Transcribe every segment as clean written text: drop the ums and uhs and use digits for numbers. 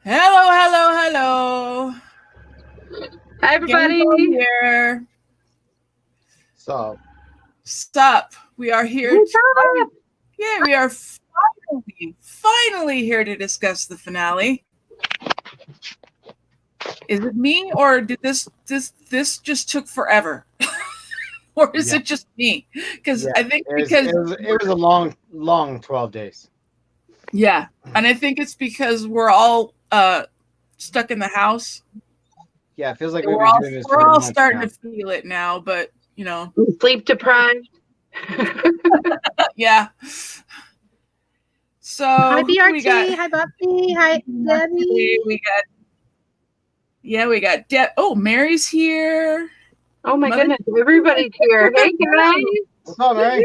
Hello, hello, hello. Hi, everybody. Here. So, Sup? We are here. We are finally here to discuss the finale. Is it me, or did this just took forever, or is it just me? Because I think it was a long 12 days. Yeah, and I think it's because we're all stuck in the house. Yeah, it feels like we're all starting to feel it now, but sleep deprived. Yeah. So hi BRT, hi Buffy, hi Debbie. We got Deb. Oh, Mary's here. Oh my goodness, everybody's here. Hey guys. What's up, Mary?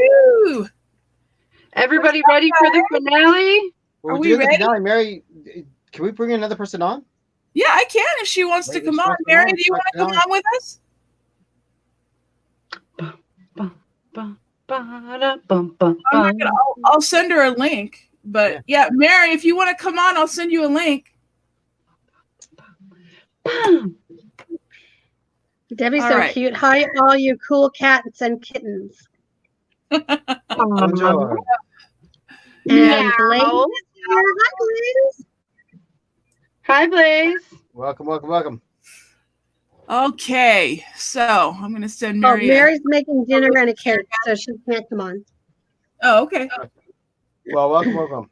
Everybody ready for the finale? Are we ready? Finale, Mary, can we bring another person on? Yeah, I can if she wants to come on. Mary, do you want to come on with us? I'll send her a link. But yeah, Mary, if you want to come on, I'll send you a link. Debbie's so cute. Hi, all you cool cats and kittens. Bonjour. And Blaze is here. Hi, Blaze. Hi, Blaze. Welcome. Okay, so I'm going to send Mary. Oh, Mary's making dinner and a cake, so she can't come on. Oh, okay. Well, welcome.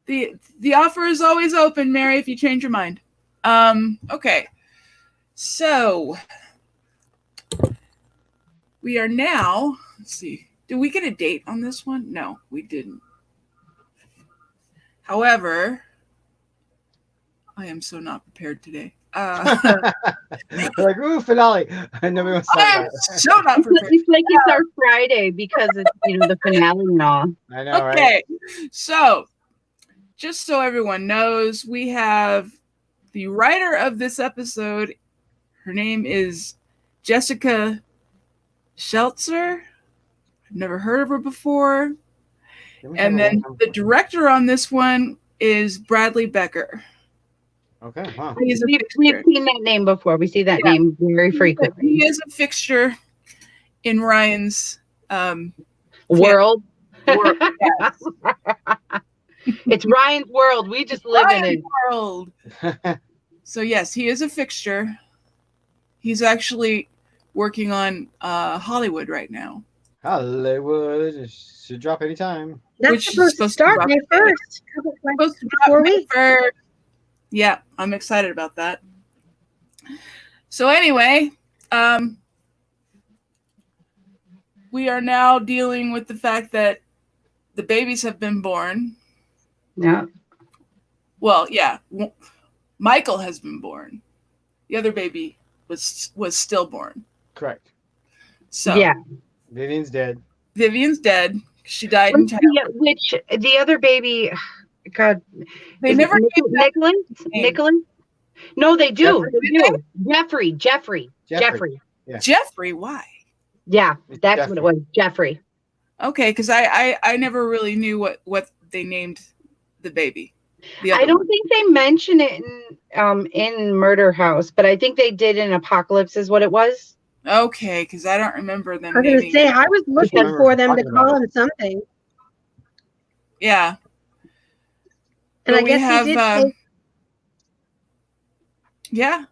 The offer is always open, Mary, if you change your mind. Okay. So we are now, let's see. Did we get a date on this one? No, we didn't. However, I am so not prepared today. Like, ooh, finale. I know we want to talk about it. So not prepared. It's like it's our Friday because it's the finale and all. I know, right? Okay, so just so everyone knows, we have the writer of this episode. Her name is Jessica Scheltzer. I've never heard of her before. And then the director on this one is Bradley Becker. Okay, wow. We've seen that name before. We see that name very frequently. He is a fixture in Ryan's world. Yes. It's Ryan's world. We just live in it. World. So yes, he is a fixture. He's actually working on Hollywood right now. Hollywood should drop anytime. That's supposed to start May 1st. Supposed to drop May 1st. Yeah, I'm excited about that. So anyway, we are now dealing with the fact that the babies have been born. Yeah. Well, yeah. Michael has been born. The other baby was stillborn. Correct. So yeah, Vivian's dead. She died in town. Which the other baby, God, they never Nicholas. No, they do. Jeffrey. Yeah. Jeffrey, why? Yeah, that's what it was. Jeffrey. Okay, because I never really knew what they named the baby. I don't think they mention it in Murder House, but I think they did in Apocalypse is what it was. Okay, because I don't remember them. I was going to say, I was looking for them to call him something. Yeah. And I guess he did. Yeah.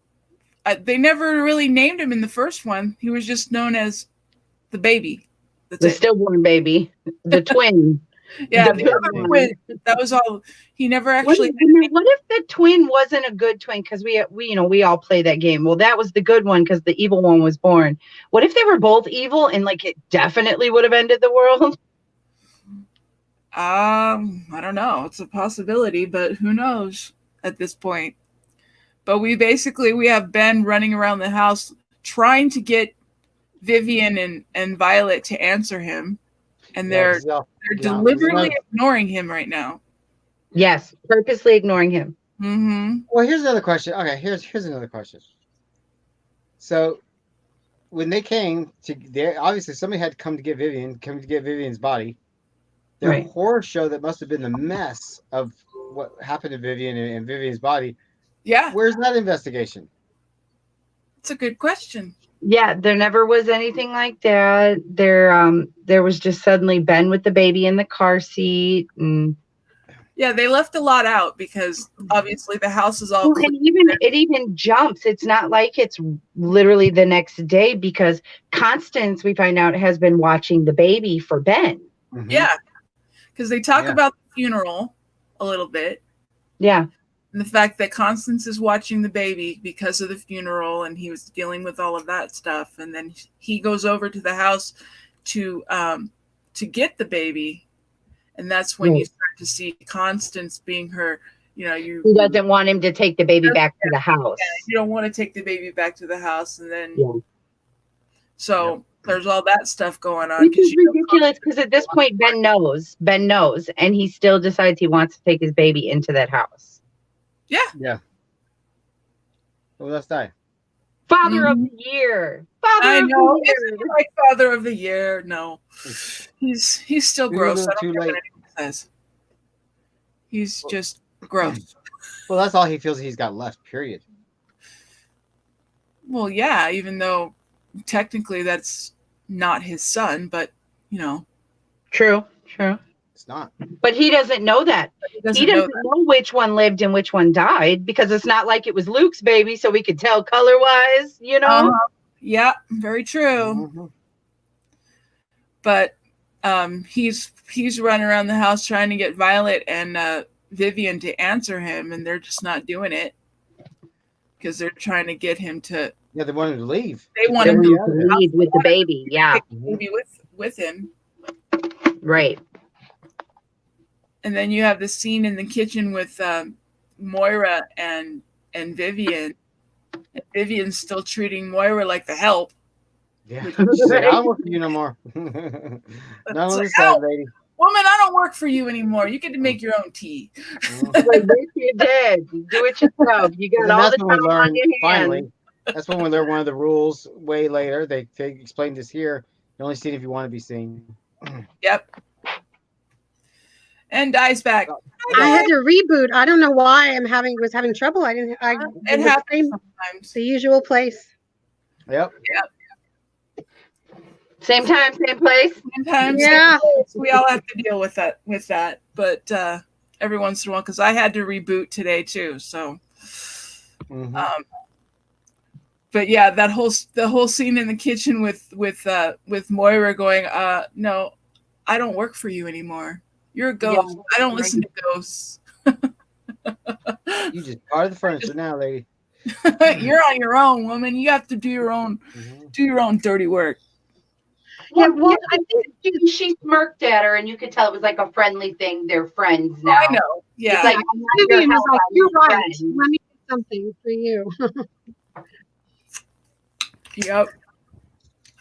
They never really named him in the first one. He was just known as the baby. The stillborn baby. The twin. Yeah, the other twin. That was all. He never actually. What if the twin wasn't a good twin? Because we all play that game. Well, that was the good one because the evil one was born. What if they were both evil and it definitely would have ended the world? I don't know. It's a possibility, but who knows at this point. But we have Ben running around the house trying to get Vivian and Violet to answer him. And they're deliberately ignoring him right now. Yes, purposely ignoring him. Mm-hmm. Well, here's another question. Okay, here's another question. So, when they came obviously somebody had to come to get Vivian's body. The horror show that must have been the mess of what happened to Vivian and Vivian's body. Yeah, Where's that investigation? it's a good question. Yeah, there never was anything like that. There was just suddenly Ben with the baby in the car seat, and Yeah, they left a lot out because obviously the house is all clean. and it even jumps. It's not like it's literally the next day because Constance, we find out, has been watching the baby for Ben. Mhm. Yeah, because they talk Yeah. about the funeral a little bit. Yeah. And the fact that Constance is watching the baby because of the funeral, and he was dealing with all of that stuff, and then he goes over to the house to get the baby, and that's when you start to see Constance being her. You know, He doesn't want him to take the baby back to the house. you don't want to take the baby back to the house, and then Yeah. so there's all that stuff going on. Which is ridiculous because at this point Ben knows, and he still decides he wants to take his baby into that house. Yeah. Well, let's die. Father of the year. Father I of know. the year. Isn't he like Father of the Year? No, he's still Too gross. little, I don't too care what late. anyone says. He's just gross. Well, that's all he feels he's got left. Period. Well, yeah, even though technically that's not his son, but you know, True. It's not. But he doesn't know that. he doesn't, He doesn't know which one lived and which one died because it's not like it was Luke's baby, so we could tell color wise, you know? Yeah, very true. Mhm. But he's running around the house trying to get Violet and Vivian to answer him, and they're just not doing it because they're trying to get him to. Yeah, they wanted to leave. They want him to leave with the baby. Yeah. take the baby with him. Right. And then you have the scene in the kitchen with Moira and Vivian. And Vivian's still treating Moira like the help. Yeah. She said, I don't work for you no more. Not on this side, lady. Woman, I don't work for you anymore. You get to make your own tea. Like, yes, you did. Do it yourself. You got all the time on your hands. Finally, that's when we learn one of the rules way later. They explained this here. You're only seen if you want to be seen. Yep. And Di's back. I had to reboot. I don't know why was having trouble. It happens sometimes. The usual place. Yep. Same time, same place. Sometimes Yeah. we all have to deal with that. But every once in a while, because I had to reboot today too. So but yeah, the whole scene in the kitchen with Moira going, no, I don't work for you anymore. You're a ghost. Yeah. I don't listen to ghosts. You just part of the furniture now, lady. You're on your own, woman. You have to do your own dirty work. Yeah, well, I think she smirked at her, and you could tell it was like a friendly thing. They're friends now. I know. Yeah. It's like, Vivian was like, "You're right. friend." Let me do something for you." Yep.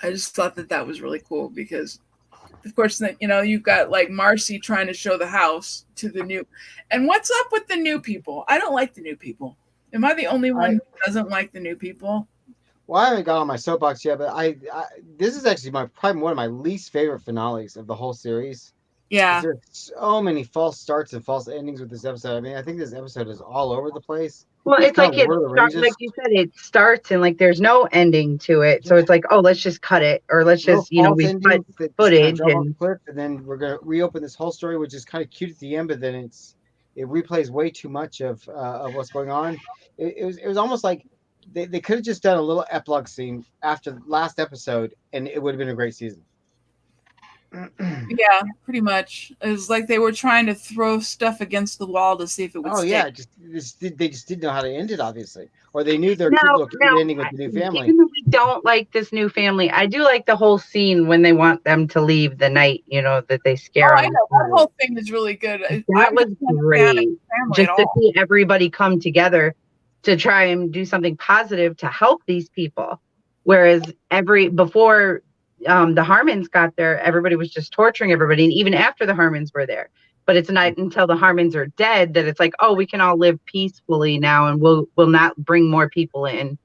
I just thought that was really cool because, of course, then you've got like Marcy trying to show the house to the new. And what's up with the new people? I don't like the new people. Am I the only one who doesn't like the new people? Well, I haven't got on my soapbox yet, but I this is actually probably one of my least favorite finales of the whole series. Yeah. There's so many false starts and false endings with this episode. I mean, I think this episode is all over the place. Well, it's like like you said, it starts and like there's no ending to it. So it's like, oh, let's just cut it, or let's just we cut footage and then we're gonna reopen this whole story, which is kind of cute at the end, but then it replays way too much of what's going on. It was almost like they could have just done a little epilogue scene after the last episode, and it would have been a great season. Yeah, pretty much. It was like they were trying to throw stuff against the wall to see if it would stick. Yeah, they just didn't know how to end it, obviously, or they knew their cute ending with the new family. Even though we don't like this new family, I do like the whole scene when they want them to leave the night. That they scare them. I know that whole thing is really good. That was great. Just to see everybody come together to try and do something positive to help these people, whereas before. The Harmons got there, everybody was just torturing everybody, and even after the Harmons were there. But it's not until the Harmons are dead that it's like, oh, we can all live peacefully now, and we'll not bring more people in.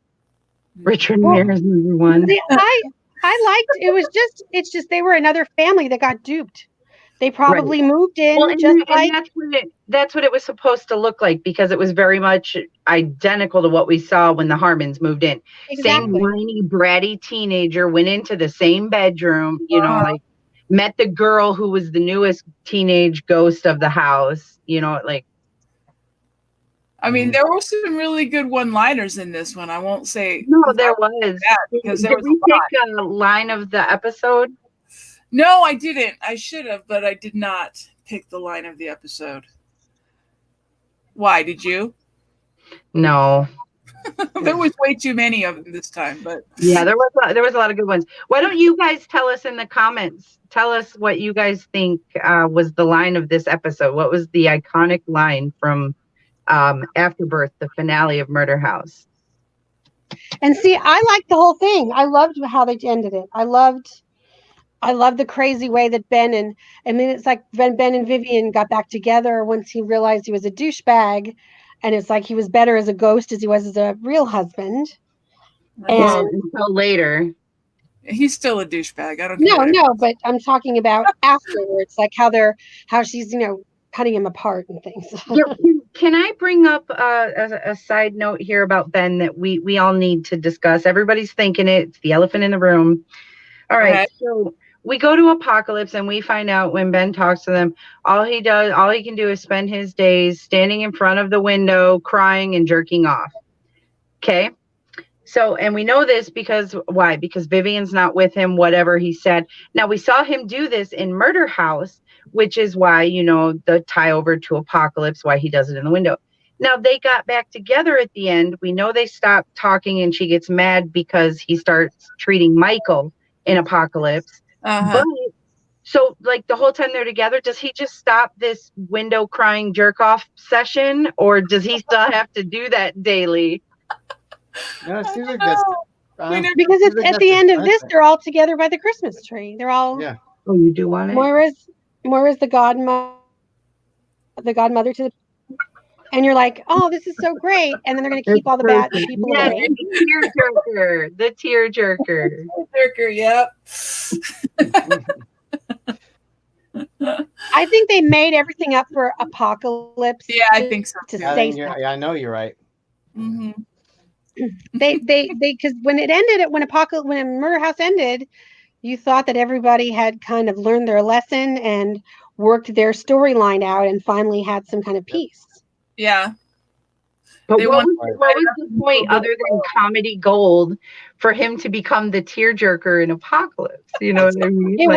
Richard Mayer is number one. I liked it. It's just they were another family that got duped. They probably moved in and that's what it was supposed to look like, because it was very much identical to what we saw when the Harmons moved in. Exactly. Same whiny, bratty teenager went into the same bedroom, like met the girl who was the newest teenage ghost of the house, like. I mean, there were some really good one-liners in this one. I won't say. No, there was. Because there was we pick a line of the episode? No, I didn't. I should have, but I did not pick the line of the episode. Why? Did you? No. There was way too many of them this time, but yeah, there was a lot of good ones. Why don't you guys tell us in the comments? Tell us what you guys think was the line of this episode. What was the iconic line from Afterbirth, the finale of Murder House? And see, I liked the whole thing. I loved how they ended it. I loved the crazy way that Ben and then it's like Ben and Vivian got back together once he realized he was a douchebag, and it's like he was better as a ghost as he was as a real husband. Well, until later. He's still a douchebag. I don't care. No, but I'm talking about afterwards, like how she's, cutting him apart and things. Can I bring up a side note here about Ben that we all need to discuss? Everybody's thinking it. It's the elephant in the room. All right. So we go to Apocalypse and we find out when Ben talks to them, all he can do is spend his days standing in front of the window, crying and jerking off. Okay. So, and we know this because why? Because Vivian's not with him, whatever he said. Now we saw him do this in Murder House, which is why, the tie over to Apocalypse, why he does it in the window. Now they got back together at the end. We know they stopped talking and she gets mad because he starts treating Michael in Apocalypse. But so like the whole time they're together, does he just stop this window crying jerk off session, or does he still have to do that daily? No, it seems like that's because it's at the end of this, they're all together by the Christmas tree. They're all Oh, you do want it? Moira's the godmother to the, and you're like, oh, this is so great, and then they're gonna keep all the bad people away. The tearjerker. Yep. I think they made everything up for Apocalypse. Yeah, I think so. I know you're right. Mm-hmm. They because when Murder House ended, you thought that everybody had kind of learned their lesson and worked their storyline out and finally had some kind of peace. Yeah. But what was the point other than comedy gold for him to become the tearjerker in Apocalypse? You know what I mean?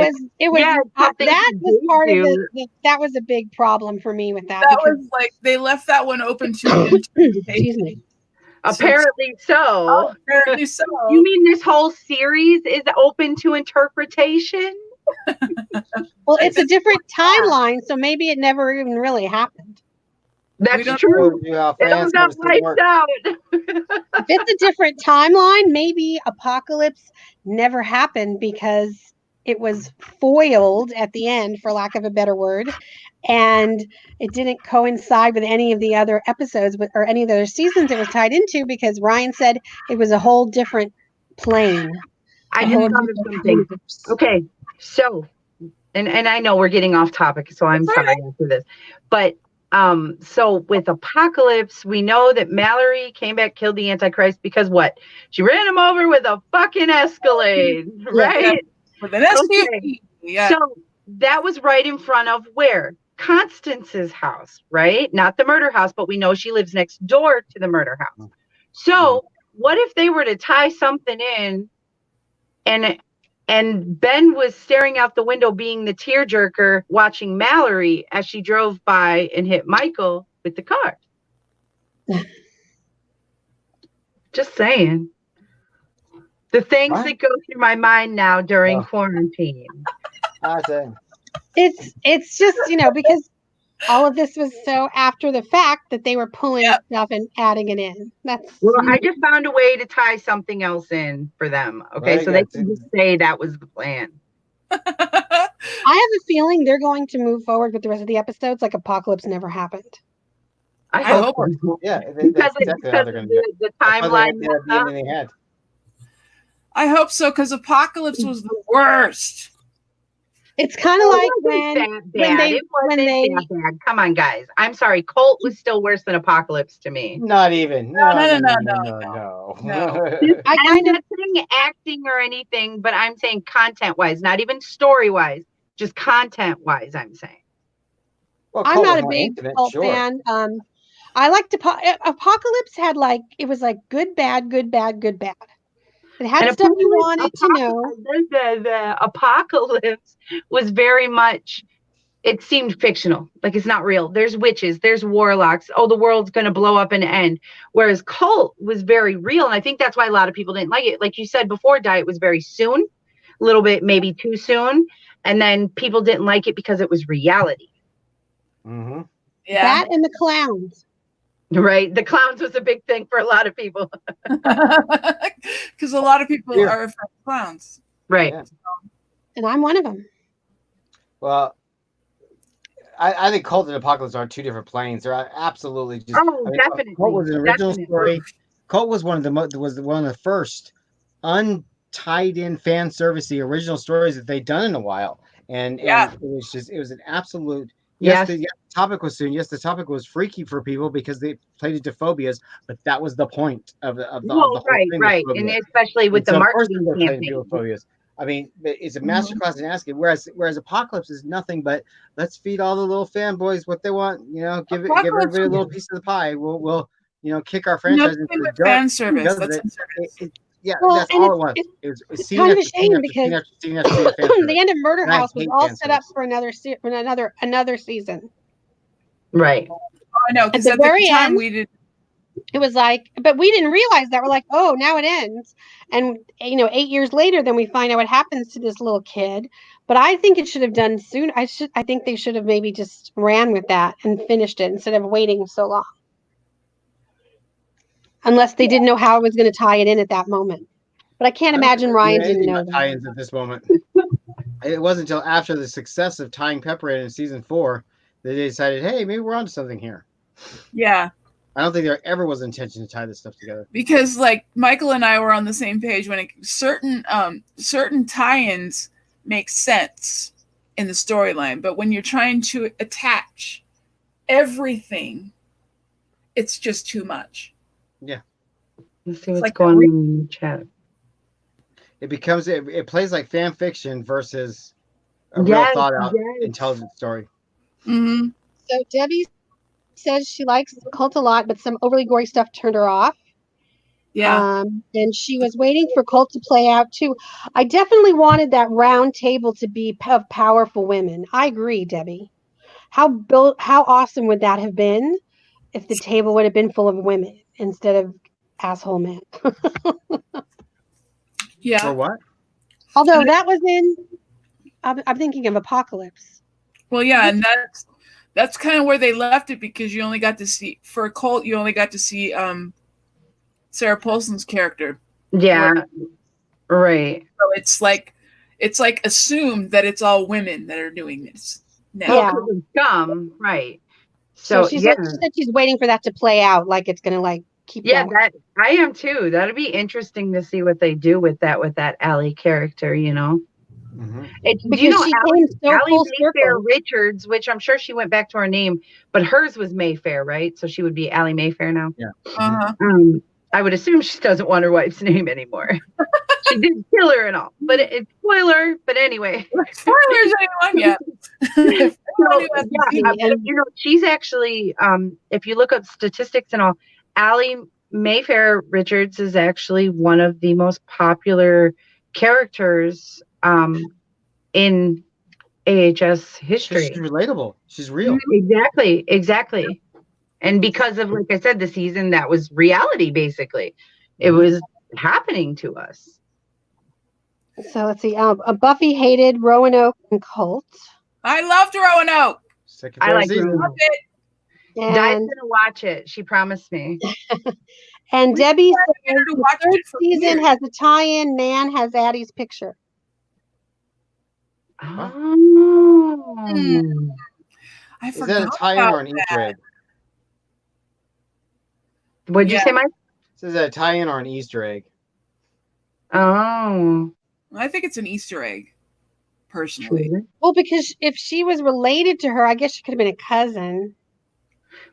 That was a big problem for me with that. That was like they left that one open to excuse me. Apparently so. Apparently so. You mean this whole series is open to interpretation? Well, it's a different timeline, so maybe it never even really happened. That's true. It got wiped out. If it's a different timeline, maybe Apocalypse never happened because it was foiled at the end, for lack of a better word, and it didn't coincide with any of the other episodes or any of the other seasons it was tied into, because Ryan said it was a whole different plane. I just thought of something. Okay, so, and I know we're getting off topic, so I'm sorry after this, but so with Apocalypse, we know that Mallory came back, killed the Antichrist because what? She ran him over with a fucking Escalade, right? With an SUV. Yeah. So that was right in front of where? Constance's house, right? Not the murder house, but we know she lives next door to the murder house. So what if they were to tie something in and Ben was staring out the window being the tearjerker, watching Mallory as she drove by and hit Michael with the car. Just saying. The things that go through my mind now during quarantine. It's just, because all of this was so after the fact that they were pulling stuff and adding it in. I just found a way to tie something else in for them. Okay, so they can just say that was the plan. I have a feeling they're going to move forward with the rest of the episodes like Apocalypse never happened. I hope. Yeah, because the timeline. I hope so, because Apocalypse was the worst. It's kind of like It when wasn't they that bad. Come on, guys. I'm sorry. Colt was still worse than Apocalypse to me. Not even. No. I'm not saying acting or anything, but I'm saying content-wise, not even story-wise, just content-wise, I'm saying. Well, I'm Colt not was a more big intimate, Cult sure. fan. I liked Apocalypse had like it was like good, bad, good, bad, good, bad. It had And stuff you wanted to know. The Apocalypse was very much, it seemed fictional. Like it's not real. There's witches, there's warlocks. Oh, the world's going to blow up and end. Whereas Cult was very real. And I think that's why a lot of people didn't like it. Like you said before, Diet was very soon, a little bit, maybe too soon. And then people didn't like it because it was reality. Mm-hmm. Yeah. That and the clowns. Right. The clowns was a big thing for a lot of people. Because a lot of people are afraid of clowns. Right. Yeah. And I'm one of them. Well, I think Cult and Apocalypse are two different planes. They're absolutely just. Definitely. Cult was an original story. Cult was one of the first untied in fan servicey original stories that they'd done in a while, and it was an absolute. Yes, the topic was soon. Yes, the topic was freaky for people because they played into phobias, but that was the point of the whole thing. Right, and especially with the marketing campaign. Phobias. I mean, it's a masterclass in asking. Whereas Apocalypse is nothing but let's feed all the little fanboys what they want. You know, give everybody a little piece of the pie. We'll kick our franchise into the dirt. Fan service. That's that's all it was. It was kind of a shame because the end of Murder House was all set up for another season. Right. I know, because at the time we did. It was like, but we didn't realize that. We're like, oh, now it ends. And, 8 years later, then we find out what happens to this little kid. But I think it should have done soon. I think they should have maybe just ran with that and finished it instead of waiting so long. Unless they didn't know how I was going to tie it in at that moment. But I can't imagine Ryan didn't know that. Tie-ins at this moment. It wasn't until after the success of tying Pepper in season 4 that they decided, hey, maybe we're onto something here. Yeah. I don't think there ever was intention to tie this stuff together. Because like Michael and I were on the same page when certain tie-ins make sense in the storyline, but when you're trying to attach everything, it's just too much. Yeah. Let's see what's going on in the chat. It plays like fan fiction versus a real thought out intelligent story. Mm-hmm. So Debbie says she likes Cult a lot, but some overly gory stuff turned her off. Yeah. And she was waiting for Cult to play out too. I definitely wanted that round table to be of powerful women. I agree, Debbie. How awesome would that have been if the table would have been full of women instead of asshole men? Yeah. For what? Although that was I'm thinking of Apocalypse. Well, yeah, and that's kind of where they left it because you only got to see for a Cult. You only got to see Sarah Paulson's character. Yeah, right. So it's like assumed that it's all women that are doing this now. Yeah, right. So she said she's waiting for that to play out, like it's gonna keep. Yeah, going. That I am too. That'd be interesting to see what they do with that Allie character. Mm-hmm. Because she came so full Mayfair Richards, which I'm sure she went back to her name, but hers was Mayfair, right? So she would be Allie Mayfair now. Yeah. Uh-huh. I would assume she doesn't want her wife's name anymore. She did kill her and all, but it's spoiler. But anyway, spoilers anyone yet? She's actually, if you look up statistics and all, Allie Mayfair Richards is actually one of the most popular characters in AHS history. She's relatable. She's real. Exactly. And because of, like I said, the season that was reality, basically, it was happening to us. So let's see. Buffy hated Roanoke and Cult. I loved Roanoke. I like Roanoke. And Di's gonna watch it. She promised me. And Debbie said the third season has a tie-in. Nan has Addie's picture. Oh. I forgot. Is that a tie-in or an Easter egg? What'd you say, Mike? Is that a tie-in or an Easter egg? Oh. I think it's an Easter egg. personally. Well, because if she was related to her, I guess she could have been a cousin.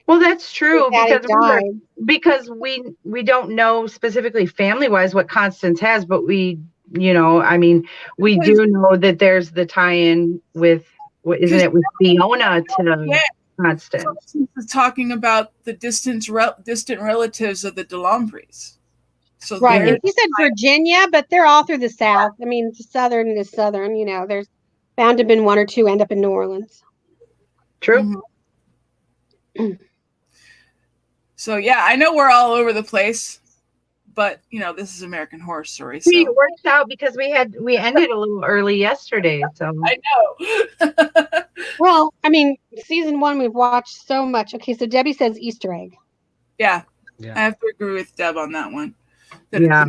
Well, that's true Daddy because we don't know specifically family wise what Constance has, but we do know that there's the tie-in with isn't it with Fiona to Constance. Constance is talking about the distant relatives of the DeLombres. So right, and he said Virginia, but they're all through the South. I mean, Southern is Southern. There's bound to have been one or two end up in New Orleans. True. Mm-hmm. So yeah, I know we're all over the place, but this is American Horror Story. So it worked out because we ended a little early yesterday. So I know. Well, I mean, season 1 we've watched so much. Okay, so Debbie says Easter egg. Yeah. I have to agree with Deb on that one. Yeah,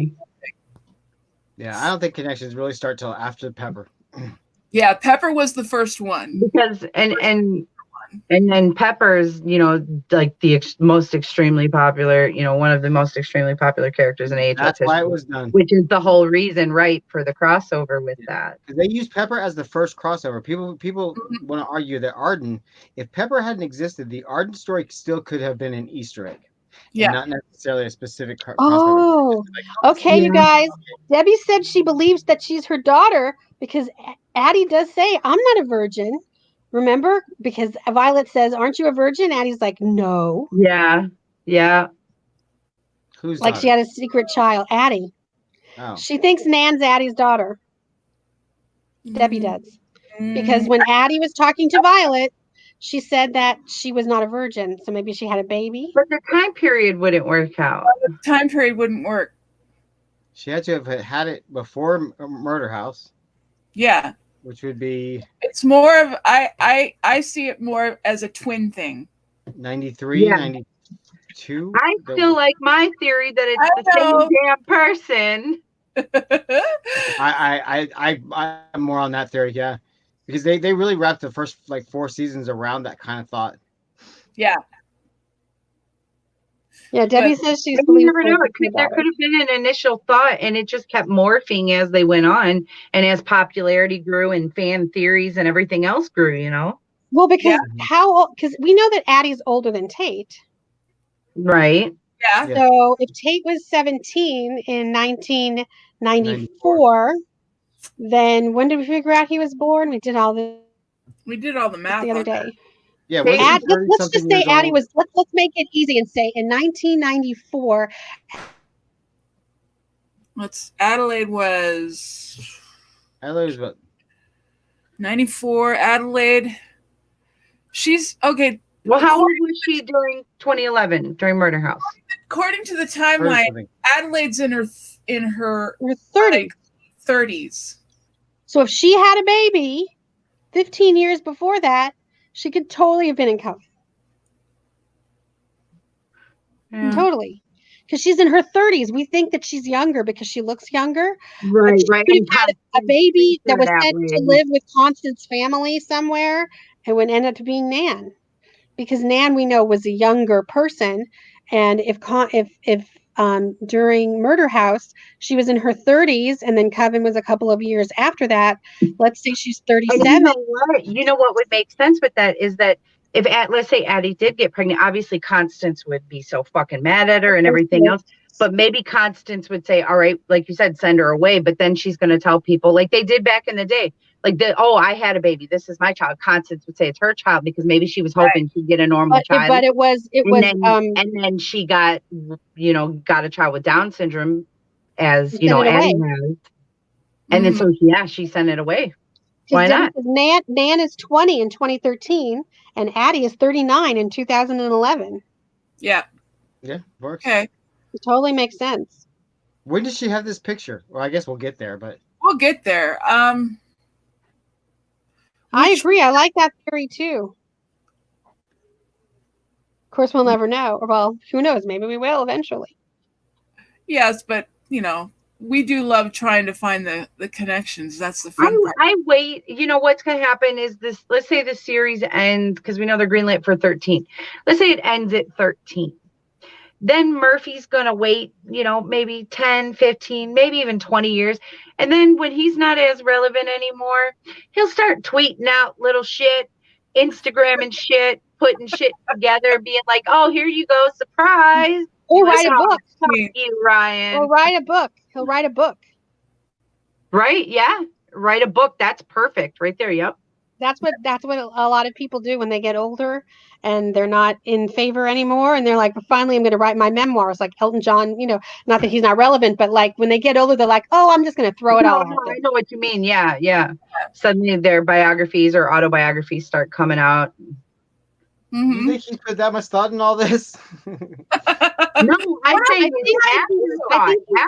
I don't think connections really start till after Pepper. Yeah, Pepper was the first one because and then Pepper's, like the most extremely popular, one of the most extremely popular characters in AHL That's history, why it was done. Which is the whole reason, right, for the crossover with that. They used Pepper as the first crossover. People want to argue that Arden, if Pepper hadn't existed, the Arden story still could have been an Easter egg. Yeah. Not necessarily a specific crossover. Oh, okay, you guys. Debbie said she believes that she's her daughter because Addie does say, I'm not a virgin. Remember? Because Violet says, aren't you a virgin? Addie's like, no. Yeah. Who's like daughter? She had a secret child, Addie. Oh. She thinks Nan's Addie's daughter. Debbie does. Because when Addie was talking to Violet, she said that she was not a virgin. So maybe she had a baby. But the time period wouldn't work out. The time period wouldn't work. She had to have had it before Murder House. Yeah. Which would be... It's more of... I see it more as a twin thing. 93, 92? I still like my theory that it's the same damn person. I'm more on that theory, yeah. Because they really wrapped the first 4 seasons around that kind of thought. Yeah. Yeah, Debbie says she's... You never know. There could have been an initial thought, and it just kept morphing as they went on, and as popularity grew and fan theories and everything else grew, Well, because because we know that Addie's older than Tate. Right. Yeah. So if Tate was 17 in 1994, then when did we figure out he was born? We did all the math the other day. Yeah, let's just say Addie was. Let's make it easy and say in 1994. Adelaide was what? 94. Adelaide. She's okay. Well, how old was she during 2011 during Murder House? According to the timeline, Adelaide's in her 30s. 30s. So if she had a baby 15 years before that, she could totally have been in COVID. Yeah. Totally. Because she's in her 30s. We think that she's younger because she looks younger. Right. She had a baby that was sent to live with Constance's family somewhere and would end up being Nan. Because Nan, we know, was a younger person. And if during Murder House, she was in her 30s, and then Coven was a couple of years after that. Let's say she's 37. You know what would make sense with that is that if let's say Addie did get pregnant, obviously Constance would be so fucking mad at her and everything else. But maybe Constance would say, all right, like you said, send her away. But then she's going to tell people like they did back in the day. I had a baby. This is my child. Constance would say it's her child because maybe she was hoping she'd get a normal child. But it was. And then she got a child with Down syndrome, as Addie has. And then she sent it away. Why not? Nan is 20 in 2013, and Addie is 39 in 2011. Yeah. Yeah, works. Okay. It totally makes sense. When did she have this picture? Well, I guess we'll get there, but we'll get there. I agree. I like that theory too. Of course, we'll never know. Well, who knows? Maybe we will eventually. Yes, but we do love trying to find the connections. That's the fun part. I wait. What's going to happen is this. Let's say the series ends because we know they're greenlit for 13. Let's say it ends at 13. Then Murphy's going to wait, maybe 10, 15, maybe even 20 years. And then when he's not as relevant anymore, he'll start tweeting out little shit, Instagram and shit, putting shit together, being like, oh, here you go, surprise. Or write a book. You, Ryan. Or write a book. He'll write a book. Right? Yeah. Write a book. That's perfect. Right there. Yep. That's what a lot of people do when they get older and they're not in favor anymore. And they're like, finally, I'm going to write my memoirs, like Elton John, not that he's not relevant, but like when they get older, they're like, oh, I'm just going to throw it all out there. I know what you mean. Yeah. Yeah. Suddenly their biographies or autobiographies start coming out. You think he put that much thought in all this? No, I think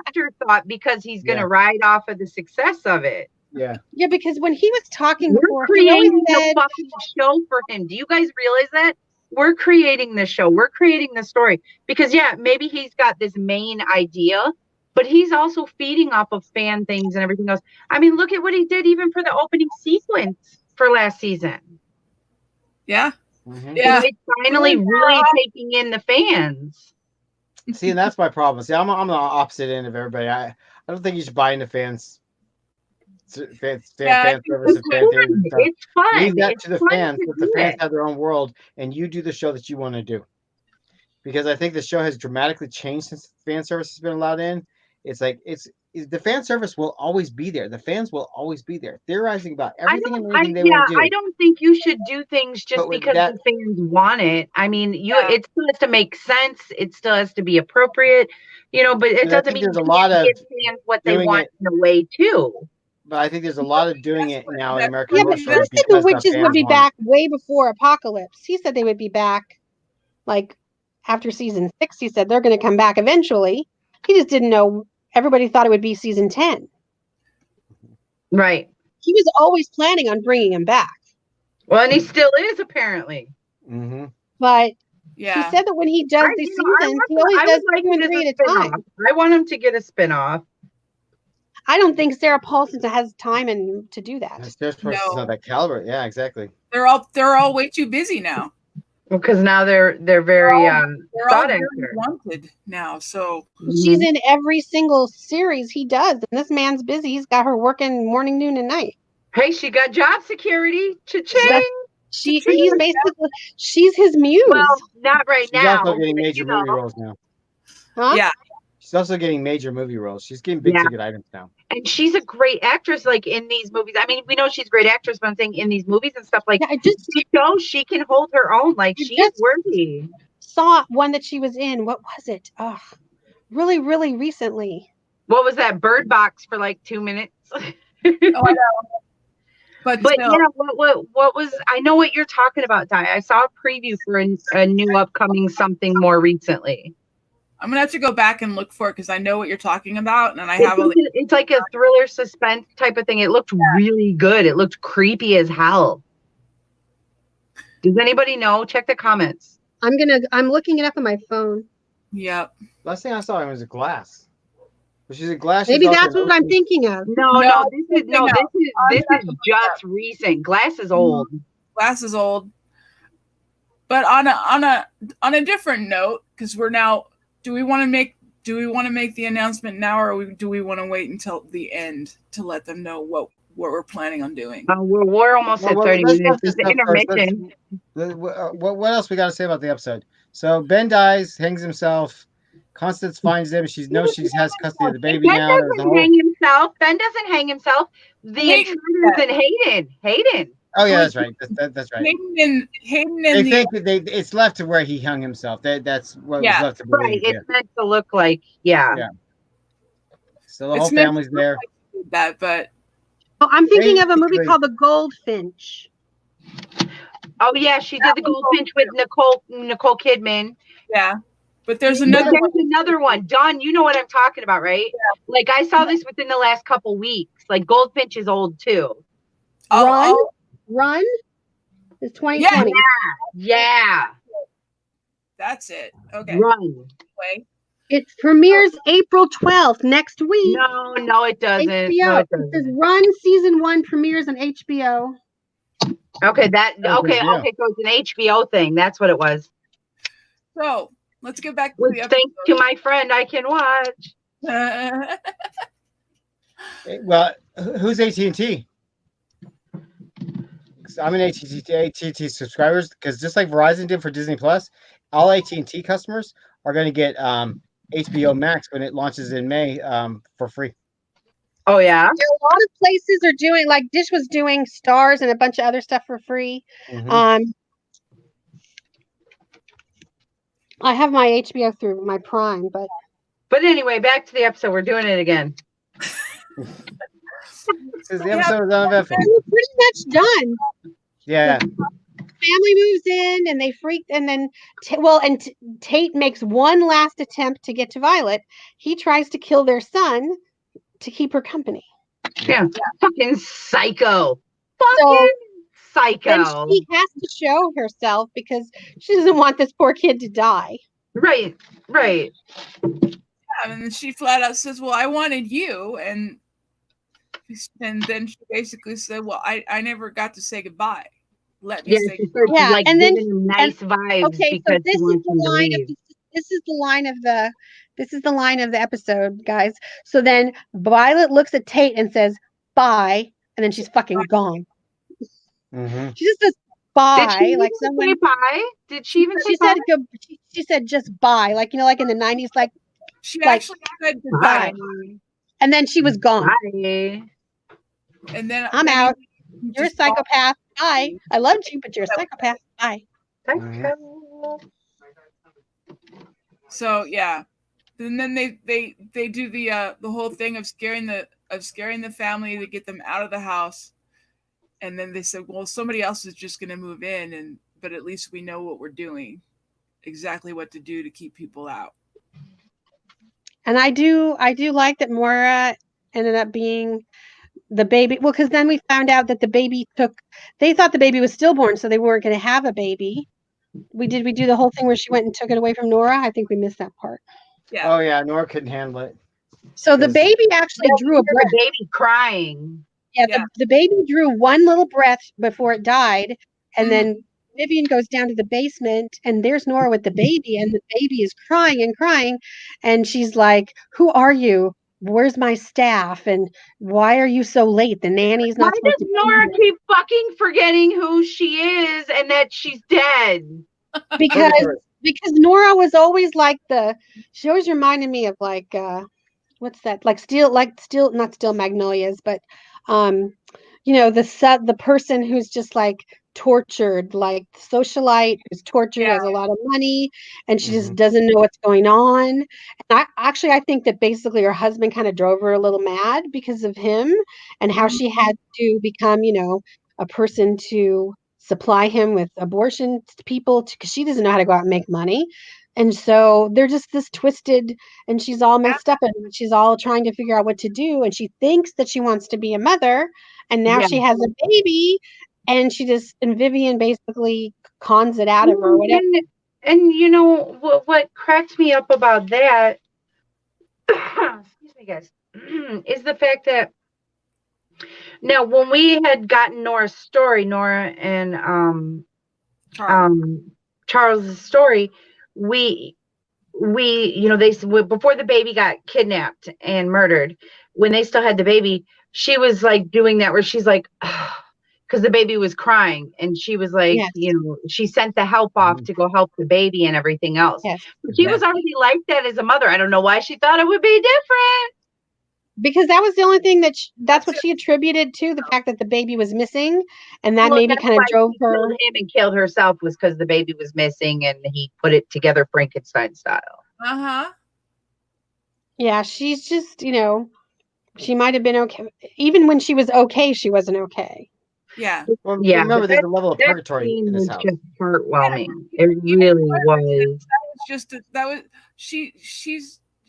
afterthought because he's going to ride off of the success of it. Yeah. Yeah, because when he was talking before, creating a fucking show for him. Do you guys realize that? We're creating the show. We're creating the story. Because, maybe he's got this main idea, but he's also feeding off of fan things and everything else. I mean, look at what he did even for the opening sequence for last season. Yeah. Mm-hmm. Yeah. It's finally really taking in the fans. See, and that's my problem. See, I'm the opposite end of everybody. I don't think you should buy into fans. Fan service and fan theory and stuff. It's fun. Leave that to the fans. Let the fans have their own world, and you do the show that you want to do. Because I think the show has dramatically changed since fan service has been allowed in. It's like the fan service will always be there. The fans will always be there, theorizing about everything and anything they want to do. I don't think you should do things just because the fans want it. I mean, it still has to make sense. It still has to be appropriate, but it doesn't mean there's a lot of fans what they want in a way too. But I think there's a lot of doing it now in American Horror Story. He said the witches would be back way before Apocalypse. He said they would be back, like, after season 6. He said they're going to come back eventually. He just didn't know. Everybody thought it would be season 10. Right. He was always planning on bringing him back. Well, and he still is, apparently. Mm-hmm. But he said that when he does these seasons, he always does 2 and 3 at a time. I want him to get a spin-off. I don't think Sarah Paulson has time to do that. Sarah Paulson's not that caliber. Yeah, exactly. They're all way too busy now. Because now they're very thought very wanted now. So she's in every single series he does, and this man's busy. He's got her working morning, noon, and night. Hey, she got job security. Cha-ching. She's his muse. Well, not right now. She's also getting major movie roles now. Huh? Yeah. She's also getting major movie roles. She's getting big ticket items now. And she's a great actress, like in these movies. I mean, we know she's a great actress, but I'm saying in these movies and stuff, like she shows she can hold her own. Like she's worthy. Saw one that she was in. What was it? Oh, really, really recently. What was that? Bird Box for like 2 minutes. Oh, I know. But what was? I know what you're talking about, Di. I saw a preview for a new upcoming something more recently. I'm gonna have to go back and look for it because I know what you're talking about, and it's like a thriller suspense type of thing. It looked really good. It looked creepy as hell. Does anybody know? Check the comments. I'm looking it up on my phone. Yep. Last thing I saw was a Glass. But she's a Glass. Maybe that's what I'm thinking of. No, this is just recent. Glass is old. Glass is old. But on a different note, because we're now. Do we want to make the announcement now, or do we want to wait until the end to let them know what we're planning on doing? We're almost at 30 minutes. It's the intermission. What else we got to say about the episode? So Ben dies, hangs himself. Constance finds him. She knows she has custody of the baby now. Ben doesn't hang himself. The intruder's in Hayden. Oh yeah, that's right. That's right. Hayden and they think it's left to where he hung himself. That's what was left to believe. Right. It's meant to look like yeah. So the whole family's there. That, but I'm thinking of a movie called The Goldfinch. Oh yeah, she did The Goldfinch with Nicole Kidman. Yeah. But there's another one. Dawn, you know what I'm talking about, right? Yeah. Like I saw this within the last couple weeks. Like Goldfinch is old too. Run is 2020. Yeah. That's it. Okay. Run. Wait. It premieres April 12th next week. No, it doesn't. HBO. No, it says Run season 1 premieres on HBO. Okay, so it's an HBO thing. That's what it was. So let's get back to Which, the episode. thanks to my friend, I can watch. Well, who's AT&T? I'm an AT&T subscribers because just like Verizon did for Disney Plus, all AT&T customers are going to get HBO Max when it launches in May for free. Oh yeah. A lot of places are doing, like Dish was doing Stars and a bunch of other stuff for free. Mm-hmm. I have my HBO through my Prime, but anyway, back to the episode. We're doing it again. Says the episode is uneventful. we're pretty much done. Yeah. Family moves in and they freak, and then Tate makes one last attempt to get to Violet. He tries to kill their son to keep her company. Yeah. Fucking psycho. So Psycho. then she has to show herself because she doesn't want this poor kid to die. Right. And then she flat out says, well, I wanted you. And then she basically said, well, I never got to say goodbye. Let me say goodbye. Yeah, like and then giving him nice vibes. Okay, because so this he is wants him to leave. this is the line of the episode, guys. So then Violet looks at Tate and says, bye, and then she's fucking gone. Mm-hmm. She just says bye, Did she like even someone. say bye? Did she even say She bye? said she said just bye, like like in the 90s, like She like, actually said goodbye. Bye. And then she was gone. Bye. And then I'm then out. you You're a just fall- psychopath. Bye. I loved you, but you're a psychopath. Bye. So yeah. And then they do the whole thing of scaring the family to get them out of the house. And then they said, well, somebody else is just gonna move in, but at least we know what we're doing. Exactly what to do to keep people out. And I do like that Moira ended up being the baby. Well, because then we found out that they thought the baby was stillborn, so they weren't going to have a baby. We do the whole thing where she went and took it away from Nora? I think we missed that part. Yeah. Oh yeah, Nora couldn't handle it. So the baby actually drew a breath. The baby crying. Yeah, the baby drew one little breath before it died, and then Vivian goes down to the basement, and there's Nora with the baby, and the baby is crying and crying, and she's like, "Who are you? Where's my staff? And why are you so late? The nanny's not supposed to be Why does Nora here." keep fucking forgetting who she is and that she's dead? Because Nora was always like she always reminded me of like what's that, like not Steel Magnolias, but the person who's just like tortured, like socialite who's tortured, has a lot of money, and she just doesn't know what's going on. And I think that basically her husband kind of drove her a little mad because of him, and how she had to become a person to supply him with abortion people, because she doesn't know how to go out and make money. And so they're just this twisted, and she's all messed up, and she's all trying to figure out what to do. And she thinks that she wants to be a mother, and now she has a baby, and Vivian basically cons it out of her or whatever. And what cracks me up about that, excuse me guys, is the fact that now when we had gotten Nora's story, Nora and Charles's story, we before the baby got kidnapped and murdered, when they still had the baby, she was like doing that where she's like, because the baby was crying, and she was like, she sent the help off to go help the baby and everything else. But she was already like that as a mother. I don't know why she thought it would be different. Because that was the only thing that's what she attributed to the fact that the baby was missing, and that maybe kind of drove her. Him and killed herself was because the baby was missing, and he put it together Frankenstein style. Yeah, she's just she might have been okay. Even when she was okay, she wasn't okay. Yeah. Well, remember, there's a level of purgatory in this house. Just heartwarming. It really was.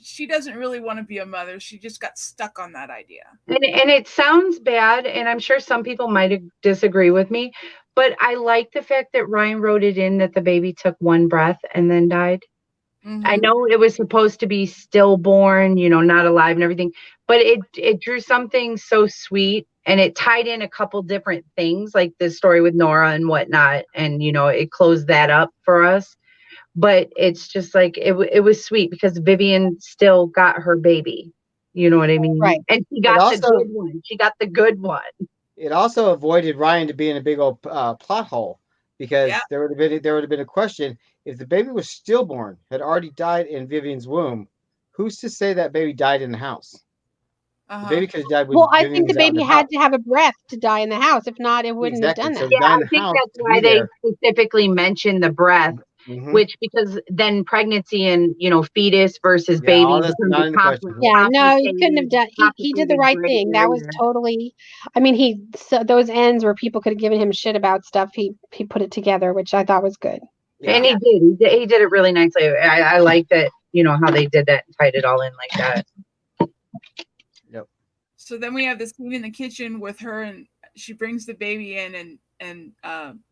She doesn't really want to be a mother. She just got stuck on that idea. And it sounds bad, and I'm sure some people might disagree with me, but I like the fact that Ryan wrote it in that the baby took one breath and then died. I know it was supposed to be stillborn, not alive and everything, but it drew something so sweet, and it tied in a couple different things, like the story with Nora and whatnot, and it closed that up for us. but it's just like it was sweet because Vivian still got her baby. You know what I mean? Right. And she got the good one. She got the good one. It also avoided Ryan to be in a big old plot hole because there would have been a question if the baby was stillborn, had already died in Vivian's womb. Who's to say that baby died in the house? The baby could have died when I Vivian think the was out in baby the had house. to have a breath to die in the house. If not, it wouldn't have done that. So Yeah, die in I the think house that's to why be they there. specifically mentioned the breath, which because then pregnancy and fetus versus baby all that's becomes not a in the question. Yeah, no, he couldn't have done. He did the right gray thing. That was area. totally. I mean, those ends where people could have given him shit about stuff. He put it together, which I thought was good. Yeah. And he did it really nicely. I like that, how they did that and tied it all in like that. Yep. So then we have the scene in the kitchen with her, and she brings the baby in, and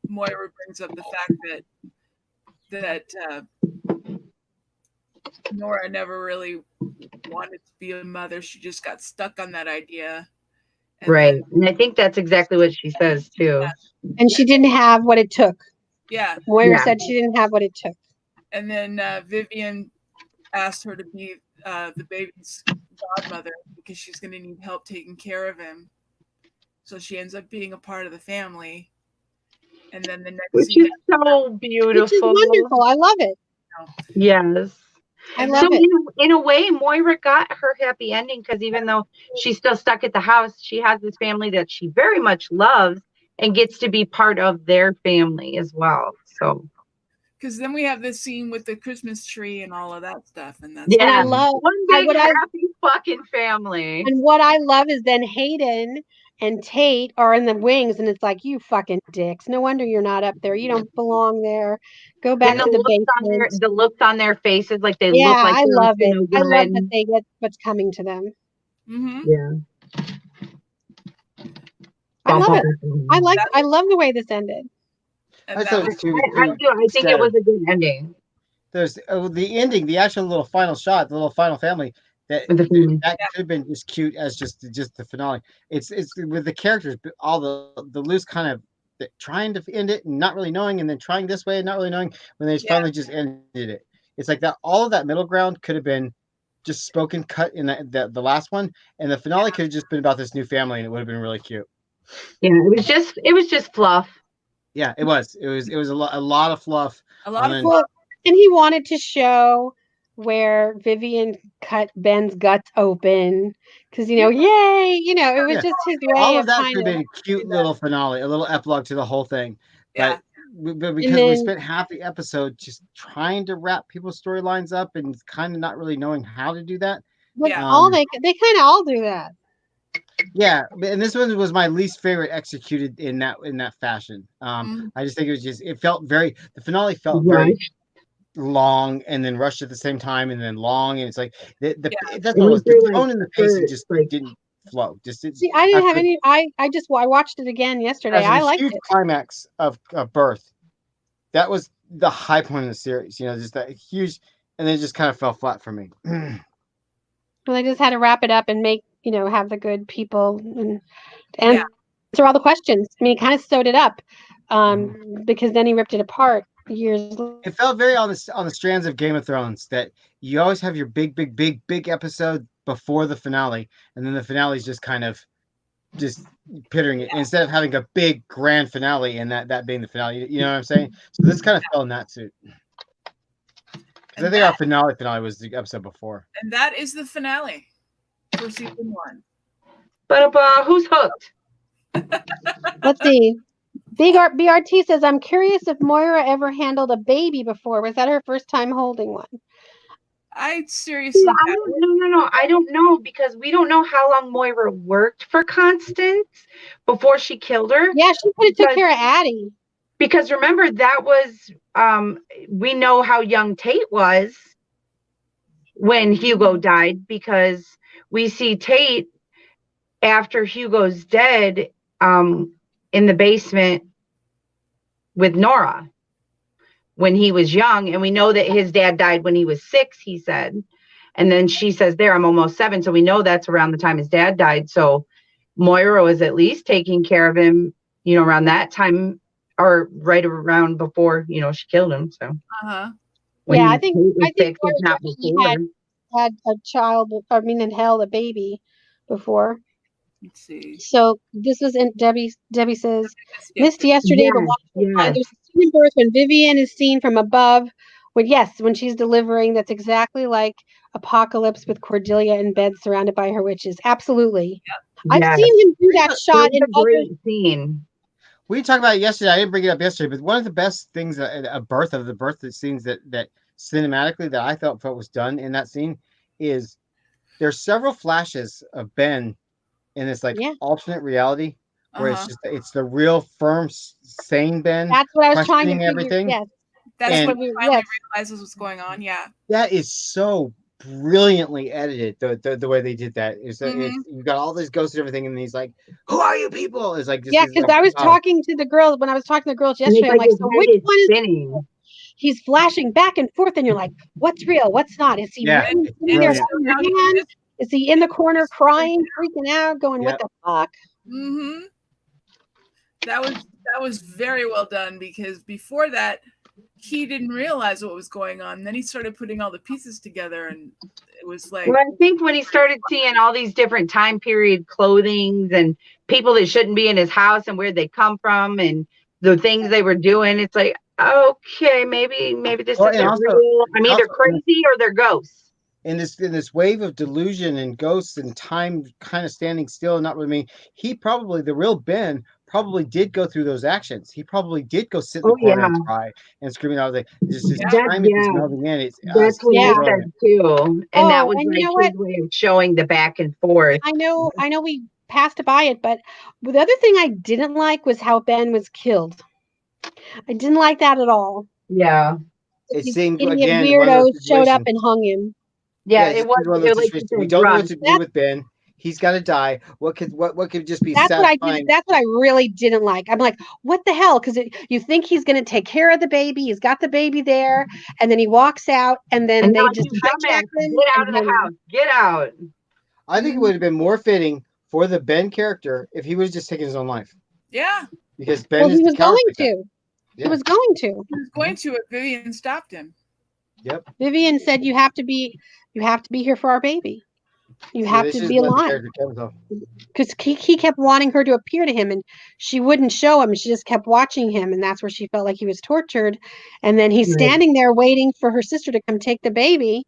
Moira brings up the fact that Nora never really wanted to be a mother. She just got stuck on that idea. And I think that's exactly what she says too. And she didn't have what it took. Yeah. Moira said she didn't have what it took. And then Vivian asked her to be the baby's godmother because she's going to need help taking care of him. So she ends up being a part of the family. And then the next scene, is so beautiful. Which is wonderful. I love it. Yes. I love it. In a way, Moira got her happy ending because even though she's still stuck at the house, she has this family that she very much loves and gets to be part of their family as well. So, because then we have this scene with the Christmas tree and all of that stuff, and that's and I love one big happy fucking family. And what I love is then Hayden and Tate are in the wings, and it's like, you fucking dicks. No wonder you're not up there. You don't belong there. Go back to the basement. The looks on their faces, like they look like I love it. Good. I love that they get what's coming to them. Yeah. I love it. I love the way this ended. I thought it was too. I think it was a good ending. There's the ending, the actual little final shot, the little final family. That could have been just cute as just the finale. It's with the characters, all the loose kind of trying to end it and not really knowing, and then trying this way and not really knowing when they finally just ended it. It's like that. All of that middle ground could have been just spoken cut in the last one, and the finale could have just been about this new family, and it would have been really cute. Yeah, it was just fluff. Yeah, it was a lot of fluff. And he wanted to show where Vivian cut Ben's guts open because yay, it was just his way. All of that could have been a cute little finale, a little epilogue to the whole thing. But because we spent half the episode just trying to wrap people's storylines up and kind of not really knowing how to do that. But they kind of all do that. Yeah, and this one was my least favorite executed in that fashion. I just think it felt the finale felt very long and then rushed at the same time and then long, and it's like that's what it was. The tone and the pacing just didn't flow. See, I didn't have any. I watched it again yesterday. I liked it. Climax of Birth. That was the high point of the series. Just that huge, and then it just kind of fell flat for me. Well, they just had to wrap it up and make have the good people and answer all the questions. I mean, he kind of sewed it up because then he ripped it apart years later. It felt very on the strands of Game of Thrones that you always have your big episode before the finale, and then the finale is just kind of just pittering it instead of having a big grand finale and that being the finale. You know what I'm saying? So this kind of fell in that suit. I think our finale was the episode before. And that is the finale for season 1. But who's hooked? Let's see. BRT says, I'm curious if Moira ever handled a baby before. Was that her first time holding one? I seriously... No. I don't know because we don't know how long Moira worked for Constance before she killed her. Yeah, she could have took care of Addie. Because remember, that was... we know how young Tate was when Hugo died because we see Tate after Hugo's dead in the basement with Nora when he was young. And we know that his dad died when he was 6, he said. And then she says I'm almost 7. So we know that's around the time his dad died. So Moira was at least taking care of him, around that time or right around before, she killed him. So. When Yeah, you hate I is think fixed, Laura it's not definitely before. had a child. I mean, and held a baby before. Let's see. So this was in Debbie says, Skip missed it. yesterday, but Yes, watched it fine. yes. There's a scene in birth when Vivian is seen from above. When she's delivering, that's exactly like Apocalypse with Cordelia in bed surrounded by her witches. Absolutely. I've Yes. seen him do that Yeah, shot It in was a other. great scene. We talked about it yesterday. I didn't bring it up yesterday, but one of the best things the birth that scenes that cinematically that I felt was done in that scene is there's several flashes of Ben in this like Yeah, alternate reality where Uh-huh. it's the real firm sane Ben that's what I was trying to questioning figure. everything, Yes, That's that's and when what he we. finally Yes, realizes what's going on. Yeah. that is so brilliantly edited. The way they did that is that Mm-hmm. it's you got all these ghosts and everything, and he's like, "Who are you people?" It's like this yeah, is because like I was oh talking to the girls when I was talking to the girls And it's yesterday. I'm like like, his so head which is one is spinning. he's flashing back and forth, and you're like, what's real? What's not? Is he yeah, really it's sitting there brilliant. holding How he her hand? just Is he in the corner crying, freaking out, going, what Yep. the fuck? Mm-hmm. That was very well done because before that he didn't realize what was going on. Then he started putting all the pieces together and it was like Well, I think when he started seeing all these different time period clothings and people that shouldn't be in his house and where they come from and the things they were doing, it's like, okay, maybe this Well, isn't real. I'm either and crazy or they're ghosts. in this wave of delusion and ghosts and time kind of standing still and not really mean he probably the real Ben probably did go through those actions. He probably did go sit in the Oh corner yeah, and cry and screaming out like just his yeah. time is melding in. that's It's what so I Yeah. brilliant. said too. And that Oh, was and you like know his what? way of showing the back and forth. I know we passed by it, but the other thing I didn't like was how Ben was killed. I didn't like that at all. Yeah, It These seemed idiot again one of those weirdos showed up situations. and hung him. yeah, Yeah, it it just was. seems one of those It, like you situations. We said, don't know what run. to do That's with Ben. He's got to die. What could just be that's what I did. satisfying? That's what I really didn't like. I'm like, what the hell? Because you think he's going to take care of the baby. He's got the baby there, and then he walks out, and then And you're they like, just you hijack dumbass, him get out and of hang the him. house, get out. I think it would have been more fitting for the Ben character if he was just taking his own life Yeah. because Ben Well, is he the was coward going like that. to. He Yeah. was going to. He was going to if Vivian stopped him. Yep. Vivian said, you have to be here for our baby. You Yeah, have they to should be have let the alive." character kill himself. Because he kept wanting her to appear to him, and she wouldn't show him. She just kept watching him, and that's where she felt like he was tortured. And then he's Right. standing there waiting for her sister to come take the baby,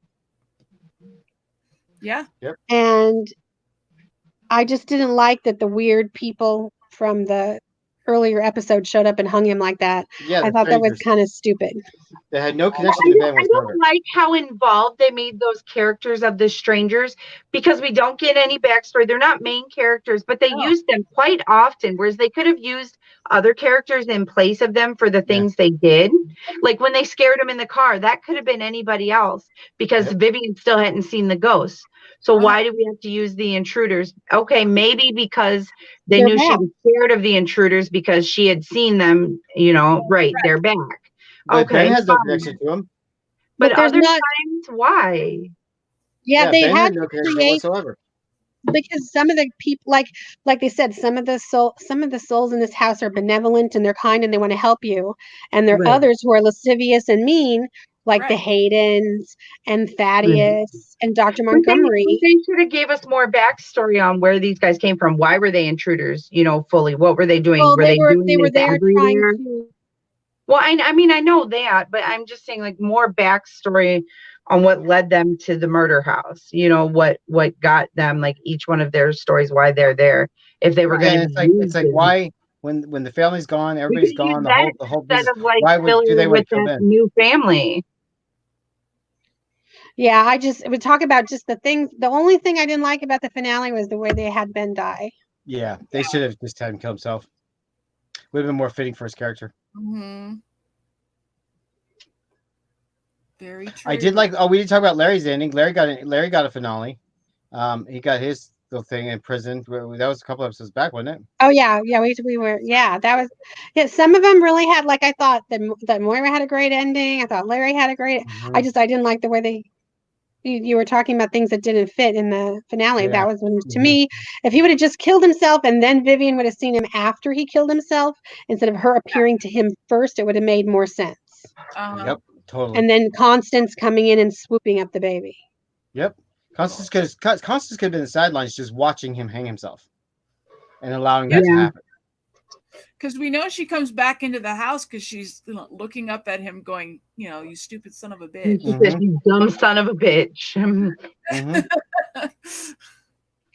Yeah. and I just didn't like that the weird people from the earlier episode showed up and hung him like that. Yeah, I the thought that was strangers kind of stupid. that had no I connection to Ben I whatsoever. don't like how involved they made those characters of the strangers because we don't get any backstory. They're not main characters, but they No. use them quite often, whereas they could have used other characters in place of them for the things they did. Like when they scared him in the car, that could have been anybody else because Yep. Vivian still hadn't seen the ghosts. So Uh-huh. why do we have to use the intruders? Okay, maybe because they They're knew she back. was scared of the intruders because she had seen them, right, they're back. But Ben Okay, has no fine. connection to him. But But there's other not, times, why? yeah, Yeah, they Ben had had no to connection create whatsoever. because some of the people like they said some of the souls in this house are benevolent and they're kind and they want to help you, and there are Right. others who are lascivious and mean, like the Right. Haydens and Right. Thaddeus and Dr. But Montgomery. they should have gave us more backstory on where these guys came from. Why were they intruders? Fully. What were they doing? Well, Were they doing they were this there trying everywhere? to. Well, I mean, I know that, but I'm just saying, like, more backstory on what led them to the murder house. What got them, like, each one of their stories, why they're there. If they were going Yeah, to and be it's used, like why when the family's gone, we could everybody's use gone, that the whole instead business. of like Why would do they filling want with to kill that Ben? new family. Yeah, I just would talk about just the things. The only thing I didn't like about the finale was the way they had Ben die. Yeah, they should have just had him kill himself. Would have been more fitting for his character. Mm-hmm. Very true. I did like. Oh, we didn't talk about Larry's ending. Larry got a finale. He got his little thing in prison. That was a couple episodes back, wasn't it? Oh yeah, we were, yeah, that was, yeah, some of them really had, like, I thought that Moira had a great ending. I thought Larry had a great. Mm-hmm. I didn't like the way you were talking about things that didn't fit in the finale. Yeah. That was when, to Mhm. me, if he would have just killed himself and then Vivian would have seen him after he killed himself instead of her appearing to him first, it would have made more sense. Uh-huh. Yep. Totally. And then Constance coming in and swooping up the baby. Yep. Constance could have been the sidelines just watching him hang himself and allowing that to happen. Because we know she comes back into the house because she's looking up at him going, you stupid son of a bitch. She says, you dumb son of a bitch.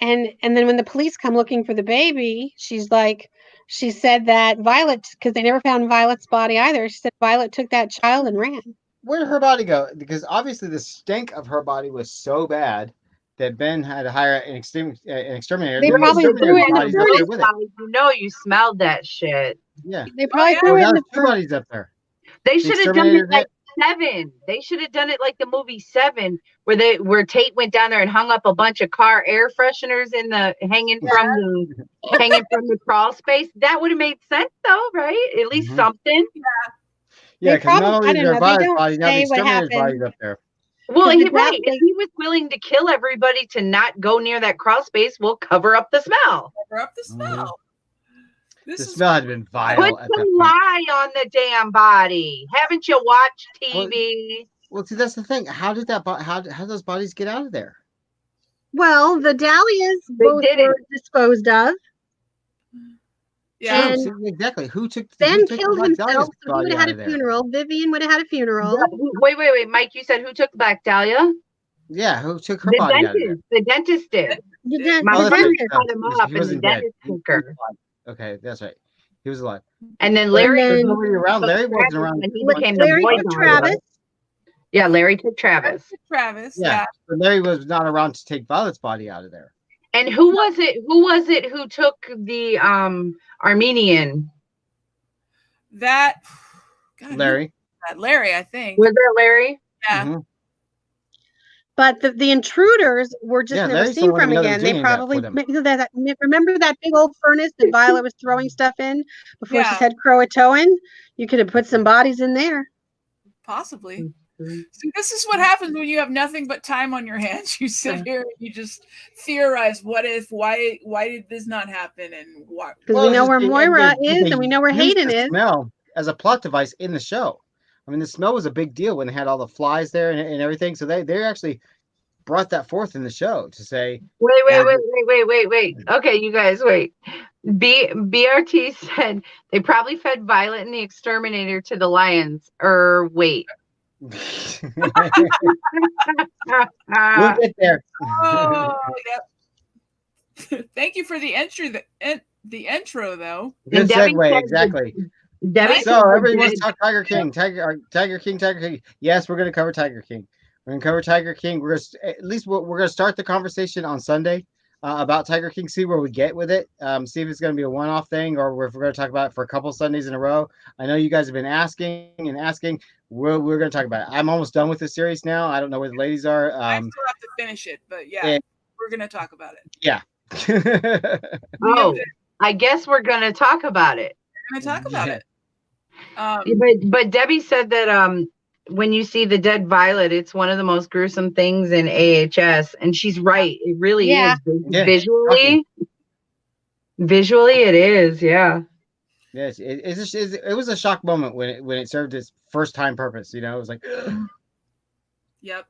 And then when the police come looking for the baby, she said that Violet, because they never found Violet's body either. She said Violet took that child and ran. Where did her body go? Because obviously the stank of her body was so bad that Ben had to hire an exterminator. They probably threw it in the furnace. You smelled that shit. Yeah. They probably threw it in the two bodies up there. They should have done it like Seven. They should have done it like the movie Seven, where Tate went down there and hung up a bunch of car air fresheners in the hanging from the crawl space. That would have made sense, though, right? At least something. Yeah, because not only their body, now the exterminator's body's up there. Well, if he was willing to kill everybody to not go near that crawl space, we'll cover up the smell. Cover up the smell. The smell had been vile. Put some lye on the damn body. Haven't you watched TV? Well, see, that's the thing. How did how those bodies get out of there? Well, the dahlias both were disposed of. Yeah, exactly. Who took? Ben killed himself, so he would have had a funeral. Vivian would have had a funeral. Wait, Mike. You said who took Black Dahlia? Yeah, who took her body out of there? The dentist did. The dentist cut him up, and the dentist took her. Okay, that's right. He was alive. And then Larry was nobody around. Larry wasn't around. He became the boy took Travis. Yeah, Larry took Travis. Yeah. But Larry was not around to take Violet's body out of there. And who was it who took the Armenian? God, Larry. Larry, I think. Was that Larry? Yeah. Mm-hmm. But the intruders were just never seen from again. They probably remember that big old furnace that Violet was throwing stuff in before she said Croatoan? You could have put some bodies in there. Possibly. See, this is what happens when you have nothing but time on your hands. You sit here and you just theorize, what if, why did this not happen, and why? Because we know where Moira is, and we know where Hayden is. Smell as a plot device in the show. I mean, the smell was a big deal when they had all the flies there and everything. So they actually brought that forth in the show to say, wait. Okay, you guys, wait. BRT said they probably fed Violet and the exterminator to the lions. Or wait. We'll get there. Oh, yep. Thank you for the entry. The intro, though. Good segue, exactly. So everybody wants to talk Tiger King. Tiger King. Yes, we're going to cover Tiger King. We're going to cover Tiger King. We're going to start the conversation on Sunday about Tiger King. See where we get with it. See if it's going to be a one-off thing, or if we're going to talk about it for a couple Sundays in a row. I know you guys have been asking. We're going to talk about it. I'm almost done with the series now. I don't know where the ladies are. I still have to finish it, but we're going to talk about it. Yeah. I guess we're going to talk about it. We're going to talk about it. But Debbie said that when you see the dead Violet, it's one of the most gruesome things in AHS, and she's right. It really is. Visually, it is. Yeah. Yes, it was a shock moment when it served its first time purpose. It was like. Yep.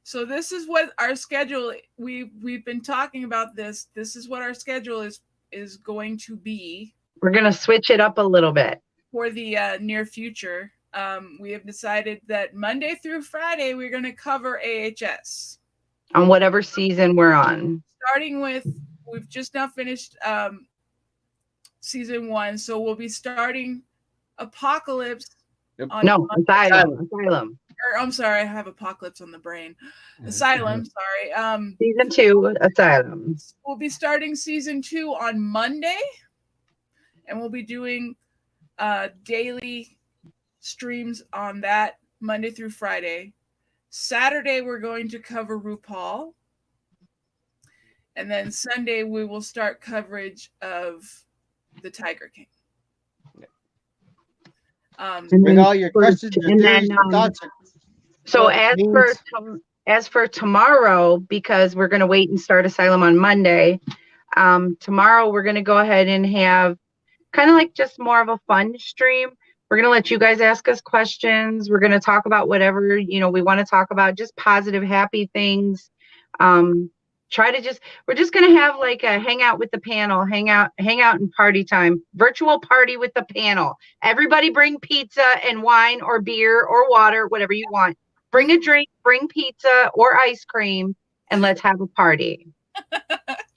So this is what our schedule. We've been talking about this. This is what our schedule is going to be. We're going to switch it up a little bit for the near future. We have decided that Monday through Friday we're going to cover AHS on whatever season we're on. Starting with, we've just now finished season 1, so we'll be starting Apocalypse. Asylum. I'm sorry, I have Apocalypse on the brain. Asylum, sorry. Season 2, Asylum. We'll be starting season 2 on Monday, and we'll be doing daily streams on that Monday through Friday. Saturday, we're going to cover RuPaul. And then Sunday, we will start coverage of the Tiger King. With all your questions, thoughts. So as for tomorrow, because we're going to wait and start Asylum on Monday, tomorrow we're going to go ahead and have kind of like just more of a fun stream. We're going to let you guys ask us questions. We're going to talk about whatever, we want to talk about, just positive, happy things. We're just going to have like a hangout with the panel, hang out and party time, virtual party with the panel. Everybody bring pizza and wine or beer or water, whatever you want. Bring a drink, bring pizza or ice cream, and let's have a party.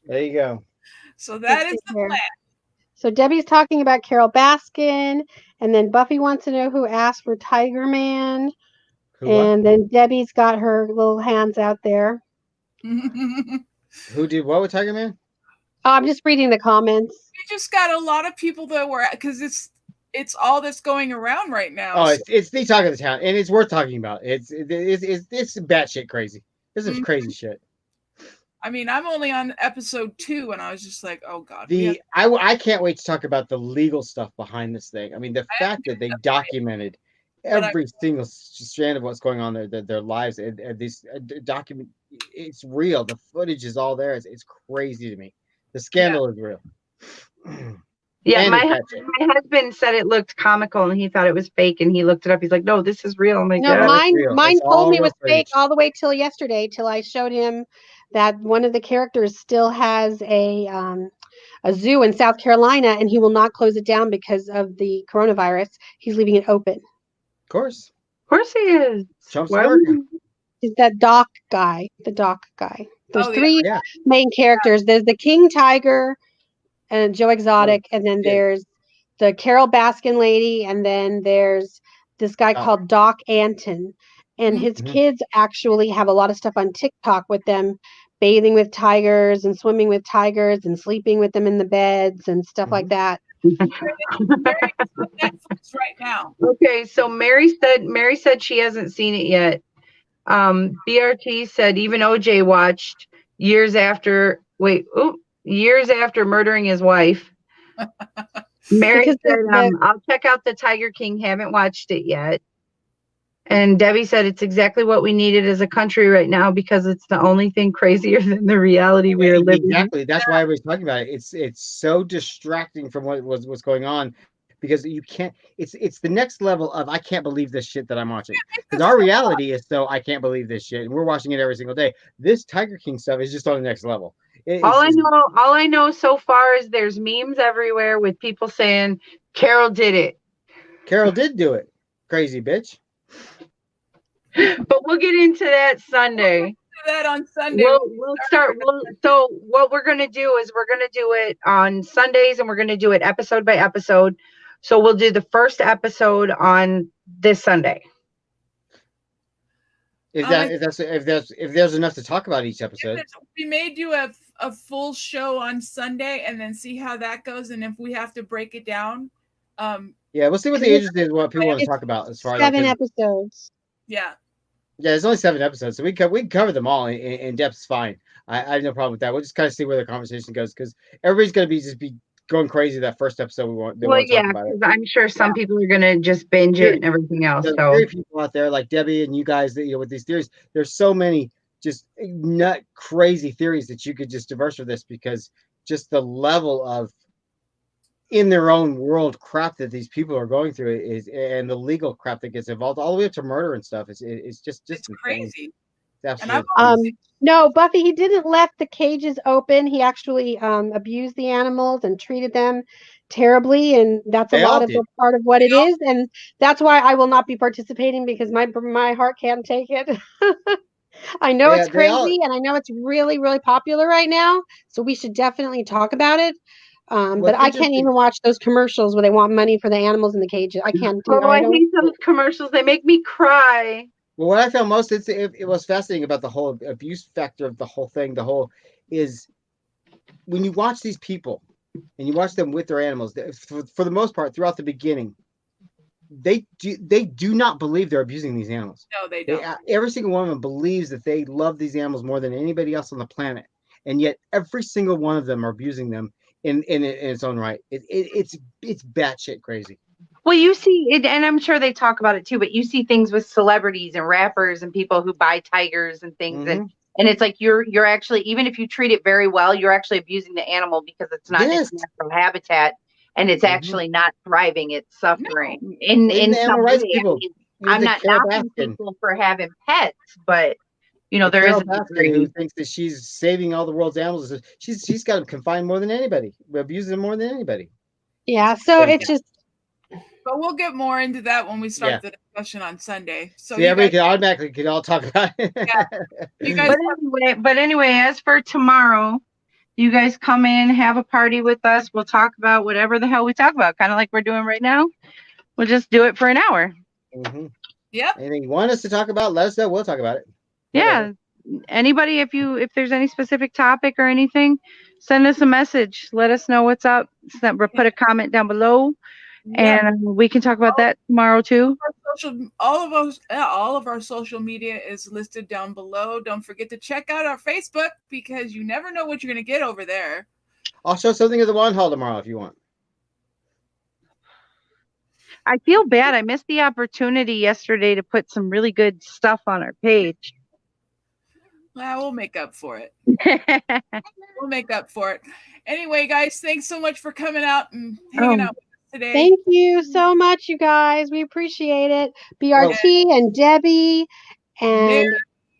There you go. So that is the plan. So Debbie's talking about Carol Baskin, and then Buffy wants to know who asked for Tiger Man. And then Debbie's got her little hands out there. Who did what with Tiger Man? Oh, I'm just reading the comments. You just got a lot of people that were, because it's all that's going around right now. Oh, it's the talk of the town, and it's worth talking about. It's batshit crazy. This is crazy shit. I mean, I'm only on episode 2, and I was just like, "Oh God!" I can't wait to talk about the legal stuff behind this thing. I mean, the fact that they documented every single strand of what's going on their lives, and these document, it's real. The footage is all there. It's crazy to me. The scandal is real. Yeah, my husband said it looked comical, and he thought it was fake, and he looked it up. He's like, "No, this is real." I'm like, "No, mine told me it was fake all the way till yesterday, till I showed him that one of the characters still has a zoo in South Carolina, and he will not close it down because of the coronavirus. He's leaving it open." Of course he is. Trump's America. He's that Doc guy. The Doc guy. There's 3 yeah. main characters. There's the King Tiger and Joe Exotic, and then there's the Carol Baskin lady, and then there's this guy called Doc Anton, and his kids actually have a lot of stuff on TikTok with them bathing with tigers and swimming with tigers and sleeping with them in the beds and stuff like that. Right now. Okay, so Mary said she hasn't seen it yet. BRT said even OJ watched years after murdering his wife. Mary said, I'll check out the Tiger King. Haven't watched it yet. And Debbie said it's exactly what we needed as a country right now, because it's the only thing crazier than the reality we're living. Exactly. That's why everybody's talking about it. It's so distracting from what's going on, because you can't. It's the next level of I can't believe this shit that I'm watching. Because our reality is so I can't believe this shit, and we're watching it every single day. This Tiger King stuff is just on the next level. All I know so far is there's memes everywhere with people saying Carol did it. Carol did do it. Crazy bitch. But we'll get into that Sunday. We'll do that on Sunday. We'll start. So what we're going to do is we're going to do it on Sundays, and we're going to do it episode by episode. So we'll do the first episode on this Sunday. If there's enough to talk about each episode, we may do a full show on Sunday and then see how that goes, and if we have to break it down. We'll see what the agency is, what people want to talk about as far as 7 episodes. Yeah, there's only 7 episodes, so we can cover them all in depth. It's fine. I have no problem with that. We'll just kind of see where the conversation goes, because everybody's going to be going crazy that first episode. Want to talk about it. I'm sure some people are going to just binge it and everything else. There's people out there like Debbie and you guys that with these theories. There's so many just nut crazy theories that you could just diverse for this, because just the level of in their own world crap that these people are going through is, and the legal crap that gets involved all the way up to murder and stuff. It's just crazy. It's absolutely no, Buffy, he didn't left the cages open. He actually abused the animals and treated them terribly, and that's a lot of part of what it is, and that's why I will not be participating, because my heart can't take it. I know it's crazy, and I know it's really, really popular right now, so we should definitely talk about it. But I can't even watch those commercials where they want money for the animals in the cages. I can't do it. I hate those commercials. They make me cry. Well, what I found most it was fascinating about the whole abuse factor of the whole thing. Is when you watch these people and you watch them with their animals, for the most part, throughout the beginning, they do not believe they're abusing these animals. No, they don't. Every single one of them believes that they love these animals more than anybody else on the planet, and yet every single one of them are abusing them in its own right. It's batshit crazy. Well, you see it, and I'm sure they talk about it too, but you see things with celebrities and rappers and people who buy tigers and things, and it's like you're actually, even if you treat it very well, you're actually abusing the animal because it's not its natural habitat, and it's actually not thriving, it's suffering in the some animal way. rights people. I'm not knocking people for having pets, but there is a degree. Who thinks that she's saving all the world's animals. She's got them confined more than anybody, abusing them more than anybody. Yeah, so it's just. But we'll get more into that when we start the discussion on Sunday. So everybody can automatically all talk about it. You guys. But anyway, as for tomorrow, you guys come in, have a party with us. We'll talk about whatever the hell we talk about, kind of like we're doing right now. We'll just do it for an hour. Mm-hmm. Yep. Anything you want us to talk about, let us know. We'll talk about it. Yeah. Anybody, if there's any specific topic or anything, send us a message. Let us know what's up. Put a comment down below, and we can talk about that tomorrow too. All of our social media is listed down below. Don't forget to check out our Facebook, because you never know what you're going to get over there. I'll show something at the wand hall tomorrow if you want. I feel bad. I missed the opportunity yesterday to put some really good stuff on our page. Well, we'll make up for it. We'll make up for it. Anyway, guys, thanks so much for coming out and hanging out with us today. Thank you so much, you guys. We appreciate it. BRT and Debbie and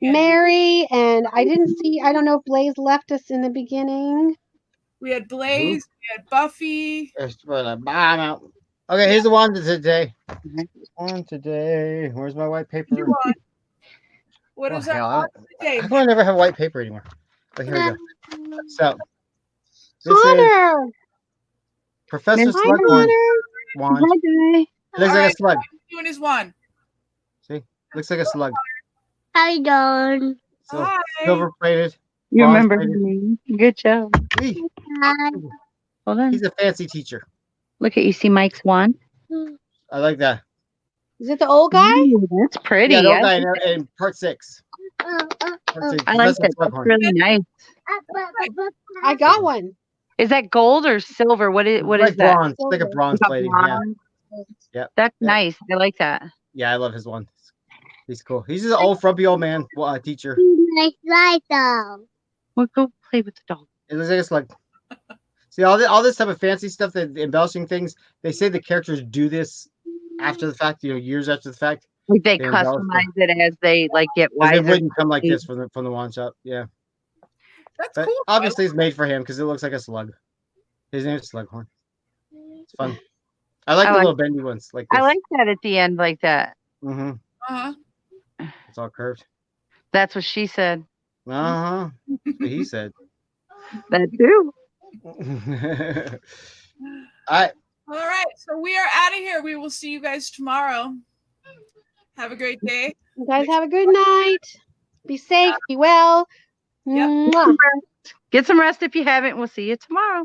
Mary. And I don't know if Blaze left us in the beginning. We had Blaze. We had Buffy. Okay, here's the one today. One today. Where's my white paper? What is that today? How come I never have white paper anymore? But here we go. So, this Connor! is Professor Slughorn wand. Hi, looks like a slug. He's doing his wand. See? Looks like a slug. Hi, Don. So, silver plated. You remember me. Good job. Hi. Hold on. He's a fancy teacher. Look at you. See Mike's wand? I like that. Is it the old guy? Ooh, that's pretty. Yeah, the old guy in part 6. I like that. That's really nice. I got one. Is that gold or silver? What is that? Bronze. It's like a bronze plating. Yeah. That's nice. I like that. Yeah, I love his one. He's cool. He's just an old frumpy old man teacher. Nice though. We'll go play with the dog. It looks like a slug. See, all this type of fancy stuff, the embellishing things, they say the characters do this after the fact, years after the fact. Like they customize it as they get wiser. It wouldn't come like this from the wand shop. Yeah. That's cool. Obviously, it's made for him because it looks like a slug. His name is Slughorn. It's fun. I like the little bendy ones like this. I like that at the end like that. Mm-hmm. Uh-huh. It's all curved. That's what she said. Uh-huh. He said. That too. All right. So we are out of here. We will see you guys tomorrow. Have a great day. You guys have a good night. Be safe. Be well. Yep. Get some rest if you haven't. We'll see you tomorrow.